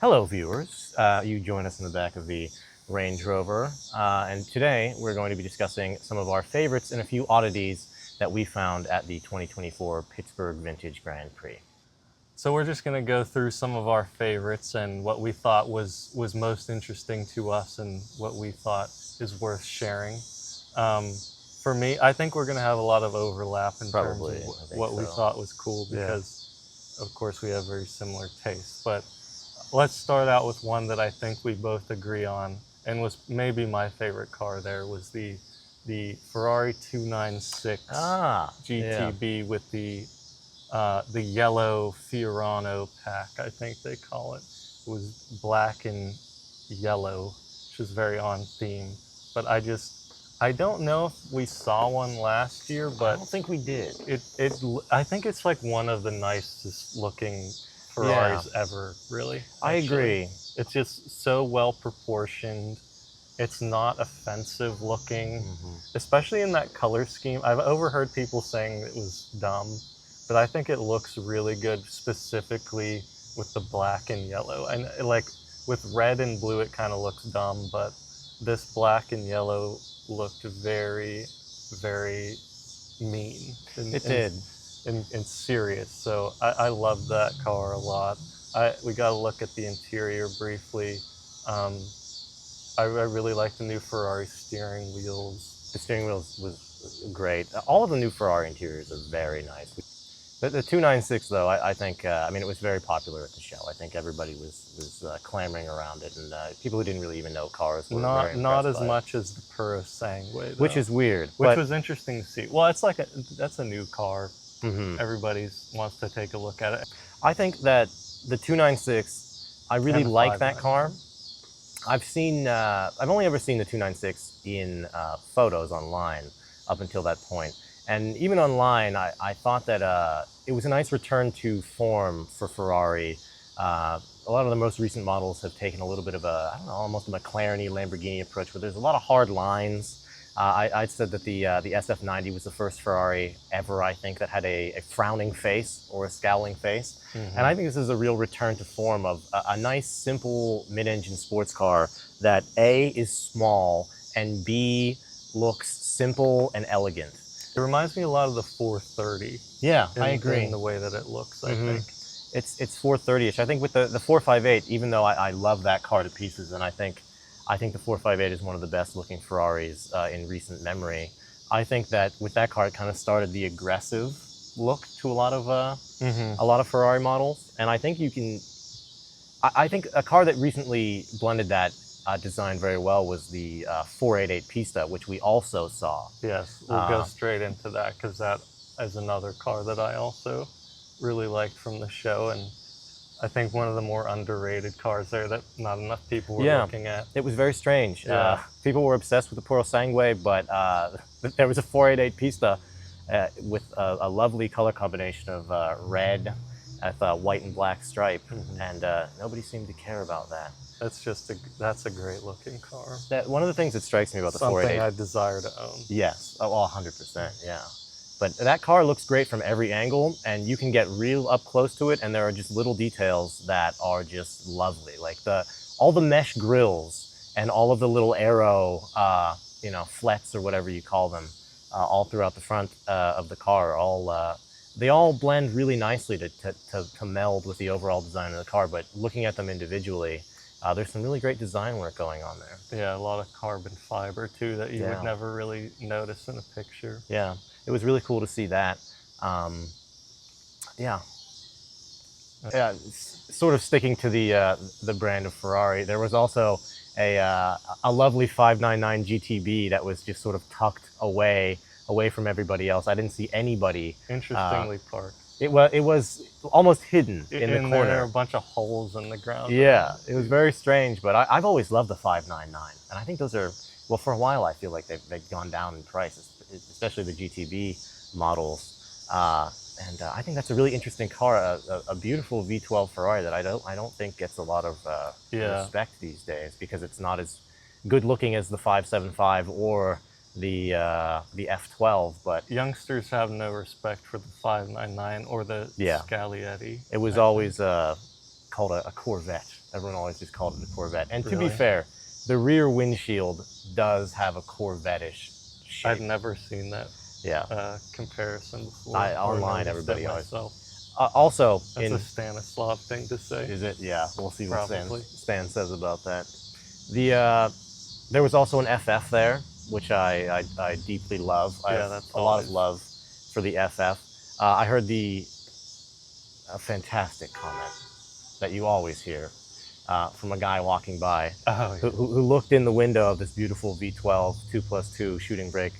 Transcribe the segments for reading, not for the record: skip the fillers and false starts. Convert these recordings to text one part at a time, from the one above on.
Hello viewers, you join us in the back of the Range Rover, and today we're going to be discussing some of our favorites and a few oddities that we found at the 2024 Pittsburgh Vintage Grand Prix. So we're just going to go through some of our favorites and what we thought was most interesting to us and what we thought is worth sharing. For me, I think we're going to have a lot of overlap in terms of what we thought was cool because, of course, we have very similar tastes. But let's start out with one that I think we both agree on, and was maybe my favorite car there, was the Ferrari 296 GTB with the yellow Fiorano pack, I think they call it. It was black and yellow, which is very on theme. But I don't know if we saw one last year, but I don't think we did. I think it's like one of the nicest looking Ferraris ever, really. I agree. It's just so well proportioned. It's not offensive looking, especially in that color scheme. I've overheard people saying it was dumb, but I think it looks really good, specifically with the black and yellow. And like with red and blue, it kind of looks dumb, but this black and yellow looked very, very mean. It did. And serious. So I love that car a lot. We got to look at the interior briefly. I really like the new Ferrari steering wheels. The steering wheels was great. All of the new Ferrari interiors are very nice. The 296 though, I think, I mean, it was very popular at the show. I think everybody was clamoring around it, and people who didn't really even know cars were very impressed not as by much as the Puro Sangue, though, which is weird. Which was interesting to see. Well, it's like that's a new car. Everybody wants to take a look at it. I think that the 296, I really like that car. I've only ever seen the 296 in photos online up until that point. And even online, I thought that it was a nice return to form for Ferrari. A lot of the most recent models have taken a little bit of a, I don't know, almost a McLaren-y Lamborghini approach, where there's a lot of hard lines. I said that the SF90 was the first Ferrari ever, I think, that had a frowning face or a scowling face. And I think this is a real return to form of a nice, simple mid-engine sports car that A, is small, and B, looks simple and elegant. It reminds me a lot of the 430. Yeah, I agree. In the way that it looks, I think. It's 430-ish. I think with the 458, even though I love that car to pieces, and I think the 458 is one of the best looking Ferraris in recent memory. I think that with that car, it kind of started the aggressive look to a lot of Ferrari models. And I think I think a car that recently blended that design very well was the 488 Pista, which we also saw. Yes, we'll go straight into that, because that is another car that I also really liked from the show, and I think one of the more underrated cars there that not enough people were looking at. It was very strange. Yeah. People were obsessed with the Puro Sangue, but there was a 488 Pista with a lovely color combination of red with a white and black stripe, and nobody seemed to care about that. That's a great looking car. One of the things that strikes me about the 488... Something I desire to own. Yes, 100%, yeah. But that car looks great from every angle, and you can get real up close to it, and there are just little details that are just lovely. Like all the mesh grills and all of the little aero, flets or whatever you call them, all throughout the front of the car. They all blend really nicely to meld with the overall design of the car, but looking at them individually, there's some really great design work going on there. Yeah, a lot of carbon fiber too that you would never really notice in a picture. Yeah, it was really cool to see that. Sort of sticking to the brand of Ferrari, there was also a lovely 599 GTB that was just sort of tucked away from everybody else. I didn't see anybody. Interestingly parked. It was almost hidden in the corner. There are a bunch of holes in the ground. Yeah, it was very strange, but I've always loved the 599, and I think those are, well, for a while I feel like they've gone down in price, especially the GTB models. And I think that's a really interesting car, a beautiful V12 Ferrari that I don't think gets a lot of respect these days, because it's not as good looking as the 575 or the F12, but youngsters have no respect for the 599 or the Scaglietti. It was always called a Corvette. Everyone always just called it a Corvette. And to be Really? fair, the rear windshield does have a Corvette-ish shape. I've never seen that comparison before. Online, everybody always. myself. Also, That's a Stanislav thing to say. Is it? Yeah, we'll see what Probably. Stan says about that. There was also an FF there, which I deeply love. I have that's a lot of love for the FF. I heard a fantastic comment that you always hear from a guy walking by who looked in the window of this beautiful V12 2+2 shooting brake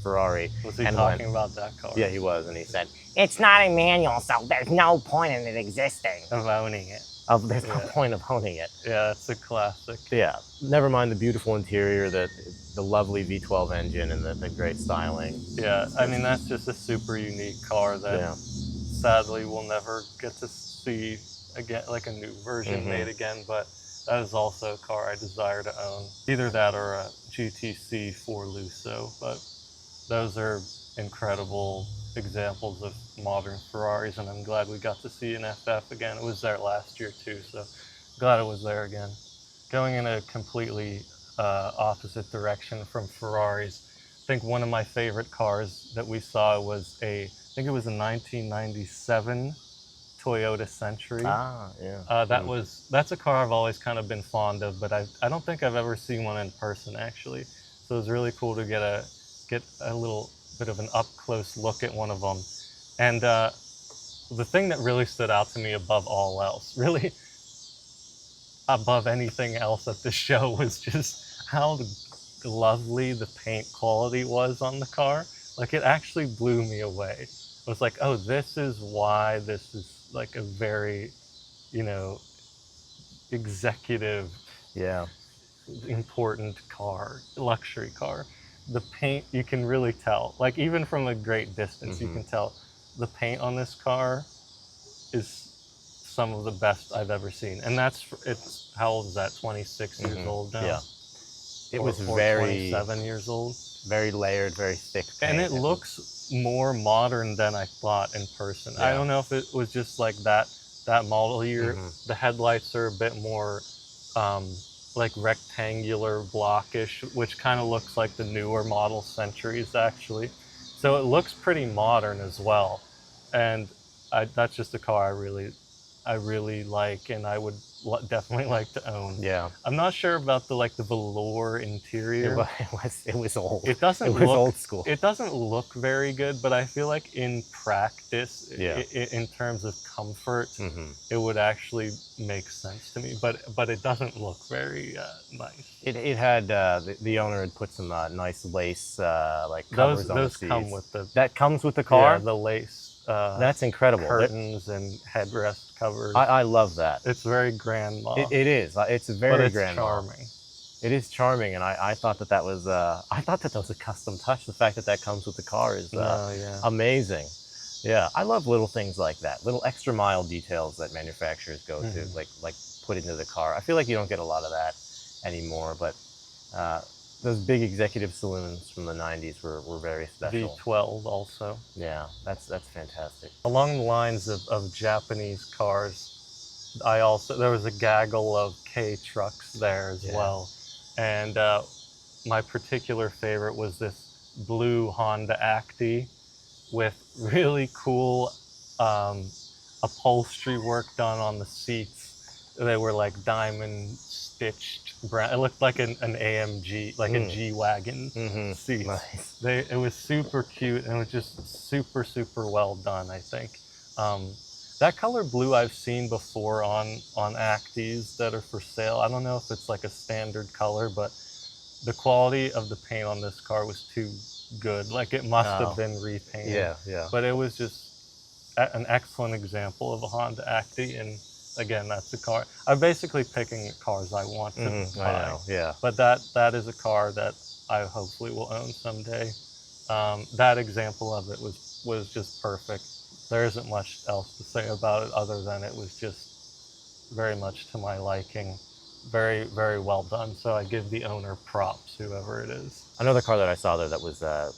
Ferrari. Was he talking about that car? Yeah, he was, and he said, It's not a manual, so there's no point in it existing. Of owning it. there's no point of owning it. Yeah, it's a classic. Yeah, never mind the beautiful interior, the lovely V12 engine, and the great styling. Yeah, I mean, that's just a super unique car that sadly we'll never get to see again, like a new version made again, but that is also a car I desire to own. Either that or a GTC 4 Lusso, but those are incredible examples of modern Ferraris, and I'm glad we got to see an FF again. It was there last year too, so glad it was there again. Going in a completely opposite direction from Ferraris, I think one of my favorite cars that we saw was I think it was a 1997 Toyota Century. That's a car I've always kind of been fond of, but I don't think I've ever seen one in person actually. So it was really cool to get a little bit of an up-close look at one of them. And the thing that really stood out to me above all else, really above anything else at the show, was just how lovely the paint quality was on the car. Like, it actually blew me away. It was like, oh, this is why this is like a very, executive, important car, luxury car. The paint, you can really tell, like even from a great distance, you can tell the paint on this car is some of the best I've ever seen. And it's how old is that? 26 years old now? Yeah. It was or very 27 years old. Very layered, very thick paint. And it looks more modern than I thought in person. Yeah. I don't know if it was just like that model year. The headlights are a bit more like rectangular blockish, which kind of looks like the newer model Centuries actually. So it looks pretty modern as well. And that's just a car I really like, and I would definitely like to own. Yeah. I'm not sure about the velour interior. It was old. It doesn't look old school. It doesn't look very good, but I feel like in practice, in terms of comfort, it would actually make sense to me. But it doesn't look very nice. It had the owner had put some nice lace covers on the seats. Those come with the. That comes with the car. Yeah, the lace. That's incredible. Curtains and headrest covers. I love that. It's very grand. It is. It's a very grand. Charming. It is charming, and I thought that was a custom touch. The fact that comes with the car is amazing. Yeah, I love little things like that, little extra mile details that manufacturers go to, like put into the car. I feel like you don't get a lot of that anymore, but those big executive saloons from the 90s were very special. V12 also. Yeah, that's fantastic. Along the lines of Japanese cars, there was a gaggle of K trucks there as well. And my particular favorite was this blue Honda Acti with really cool upholstery work done on the seats. They were like diamond stitched brown. It looked like an AMG, like a G-Wagon seat. Nice. It was super cute, and it was just super, super well done, I think. That color blue I've seen before on Actis that are for sale. I don't know if it's like a standard color, but the quality of the paint on this car was too good. Like, it must have been repainted. Yeah. But it was just an excellent example of a Honda Acti, and again, that's a car. I'm basically picking cars I want to buy. I know, yeah. But that is a car that I hopefully will own someday. That example of it was just perfect. There isn't much else to say about it other than it was just very much to my liking. Very, very well done. So I give the owner props, whoever it is. Another car that I saw there that was the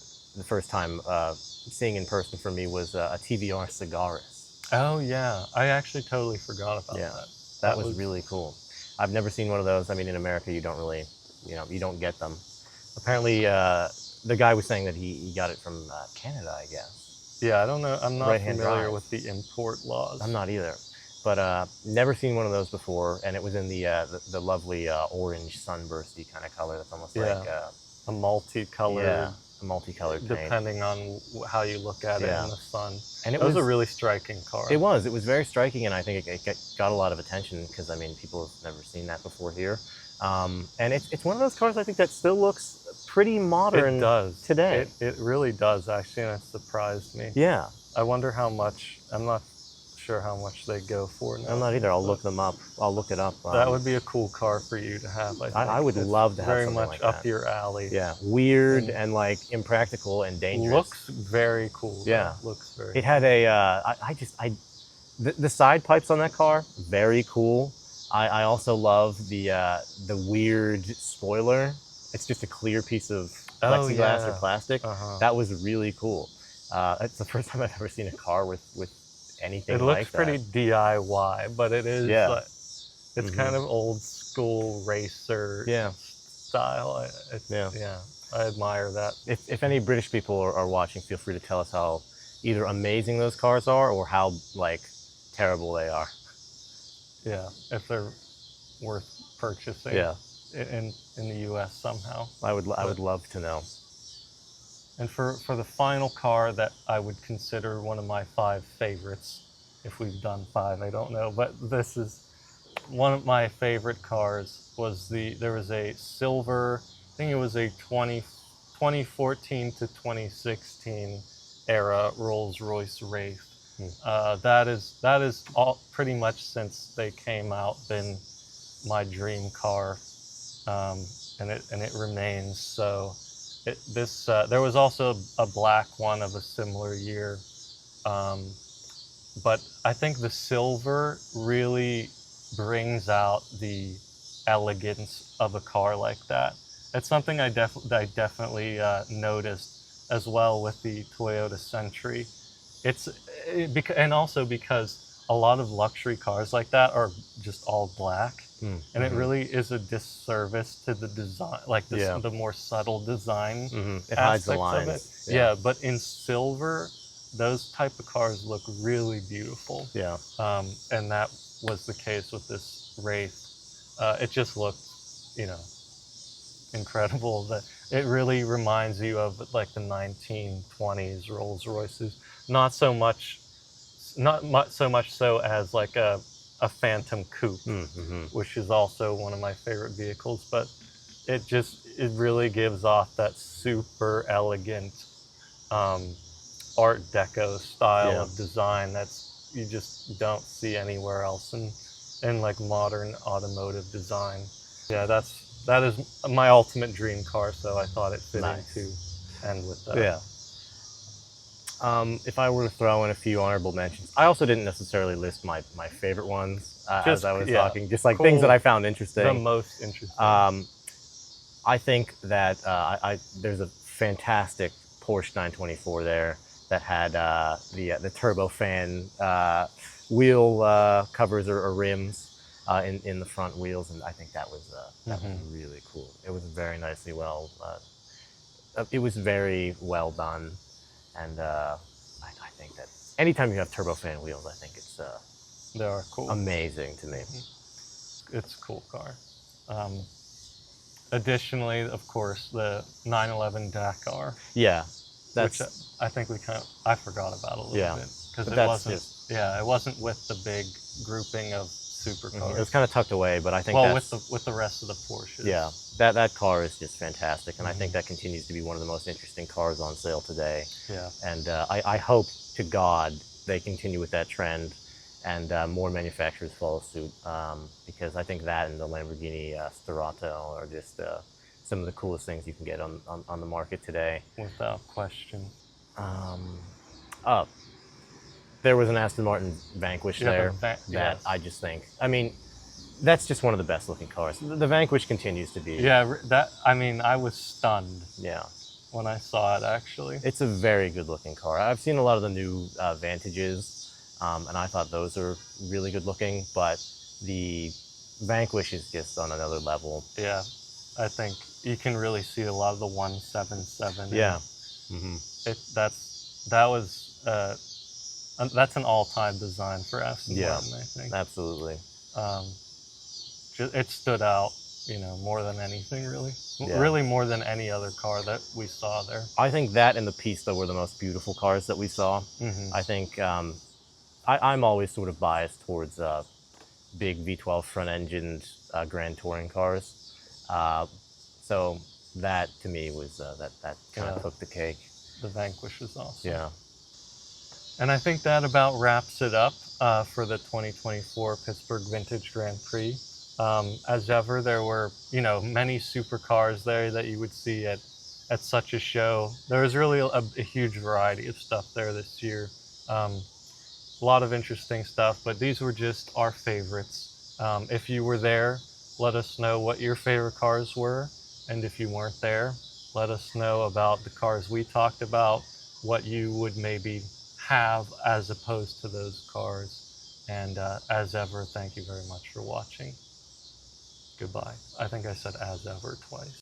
first time seeing in person for me was a TVR Cicadas. Oh yeah, I actually totally forgot about that. That was really cool. I've never seen one of those. I mean, in America, you don't really, you don't get them. Apparently, the guy was saying that he got it from Canada, I guess. Yeah, I don't know. I'm not Right-hand familiar drive. with the import laws. I'm not either. But never seen one of those before, and it was in the lovely orange sunbursty kind of color. That's almost like a multicolored. Yeah, a multicolored paint. Depending on how you look at it in the sun. And it was a really striking car. It was very striking, and I think it got a lot of attention because, I mean, people have never seen that before here. And it's one of those cars I think that still looks pretty modern. It does. Today. It really does, actually, and it surprised me. Yeah. I wonder how much, I'm not sure how much they go for now. I'm not either. I'll look them up. I'll look it up. That would be a cool car for you to have, I think. I would love to have very something much like up that. your alley. Yeah, weird and like impractical and dangerous. Looks very cool. Yeah. Looks very It had the side pipes on that car, very cool. I also love the weird spoiler. It's just a clear piece of plexiglass or plastic. That was really cool. It's the first time I've ever seen a car with anything like that. It looks pretty DIY, but it is like, it's kind of old school racer style. I admire that. If any British people are watching, feel free to tell us how either amazing those cars are or how like terrible they are. Yeah, if they're worth purchasing. Yeah. In the U.S. somehow. I would love to know. And for the final car that I would consider one of my 5 favorites, if we've done 5, I don't know, but this is one of my favorite cars. There was a silver, I think it was a 2014 to 2016 era Rolls-Royce Wraith. That is all pretty much since they came out been my dream car, and it remains so. There was also a black one of a similar year, but I think the silver really brings out the elegance of a car like that. It's something I definitely noticed as well with the Toyota Century. And also because a lot of luxury cars like that are just all black. And it really is a disservice to the design, like the more subtle design It hides the aspects lines. of it. Yeah, but in silver, those type of cars look really beautiful. Yeah. And that was the case with this Wraith. It just looked, incredible. That it really reminds you of like the 1920s Rolls-Royces. Not so much so as like a Phantom Coupe, which is also one of my favorite vehicles, but it really gives off that super elegant Art Deco style of design you just don't see anywhere else in like modern automotive design. Yeah, that is my ultimate dream car, so I thought it fitting to end with that. Yeah. If I were to throw in a few honorable mentions, I also didn't necessarily list my favorite ones as I was talking, just like cool. things that I found interesting. The most interesting. I think that there's a fantastic Porsche 924 there that had the turbofan wheel covers or rims in the front wheels, and I think that was really cool. It was very nicely it was very well done. And I think that anytime you have turbofan wheels, I think it's they are cool. Amazing to me. It's a cool car. Additionally, of course, the 911 Dakar. Yeah, which I think I forgot about a little bit because it wasn't with the big grouping of supercars. It was kind of tucked away, but I think with the rest of the Porsches. Yeah, that car is just fantastic, and I think that continues to be one of the most interesting cars on sale today. Yeah, and I hope to God they continue with that trend, and more manufacturers follow suit, because I think that and the Lamborghini Sturato are just some of the coolest things you can get on the market today. Without question. There was an Aston Martin Vanquish there that I just think, I mean, that's just one of the best looking cars. The Vanquish continues to be. Yeah, I was stunned. Yeah. When I saw it, actually. It's a very good looking car. I've seen a lot of the new Vantages, and I thought those are really good looking, but the Vanquish is just on another level. Yeah, I think you can really see a lot of the 177. Yeah. That's an all-time design for Aston Yeah, Martin, I think. absolutely. It stood out, you know, more than anything, really. Yeah. Really more than any other car that we saw there. I think that and the Pista were the most beautiful cars that we saw. I think I'm always sort of biased towards big V12 front-engined Grand Touring cars. So that, to me, was that kind of took the cake. The Vanquish is awesome. Yeah. And I think that about wraps it up for the 2024 Pittsburgh Vintage Grand Prix. As ever, there were, you know, many supercars there that you would see at such a show. There was really a huge variety of stuff there this year. A lot of interesting stuff, but these were just our favorites. If you were there, let us know what your favorite cars were. And if you weren't there, let us know about the cars we talked about, what you would maybe have as opposed to those cars. And as ever, thank you very much for watching. Goodbye. I think I said as ever twice.